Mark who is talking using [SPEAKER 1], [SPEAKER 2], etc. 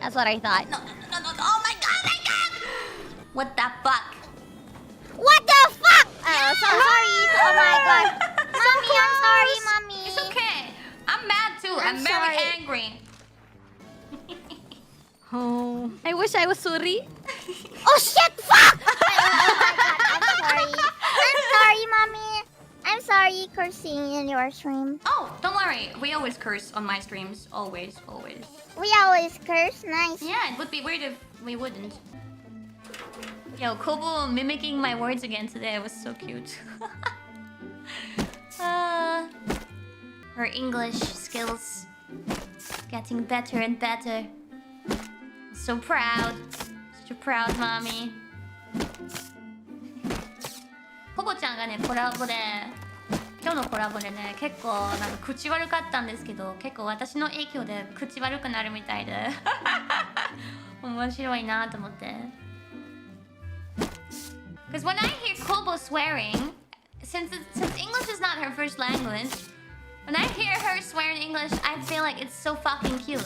[SPEAKER 1] That's what I thought.
[SPEAKER 2] No. Oh my god. What the fuck?
[SPEAKER 1] What the fuck? Oh, so sorry. Oh my god. Mommy, I'm sorry, mommy.
[SPEAKER 2] It's okay. I'm mad too. I'm
[SPEAKER 1] sorry.
[SPEAKER 2] very angry.
[SPEAKER 1] Oh, I wish I was sorry. Oh shit! Fuck! Oh my god, I'm sorry. I'm sorry, mommy. I'm sorry cursing in your stream.
[SPEAKER 2] Oh, don't worry. We always curse on my streams. Always.
[SPEAKER 1] We always curse. Nice.
[SPEAKER 2] Yeah, it would be weird if we wouldn't. Yo, Kobo mimicking my words again today was so cute. Her English skills getting better and better. So proud. Such a proud mommy. コボちゃんがね、コラボで今日のコラボでね、結構なんか口悪かったんですけど、結構私の影響で口悪くなるみたいで面白いなと思って。Because when I hear Kobo swearing, since English is not her first language, when I hear her swear in English, I feel like it's so fucking cute.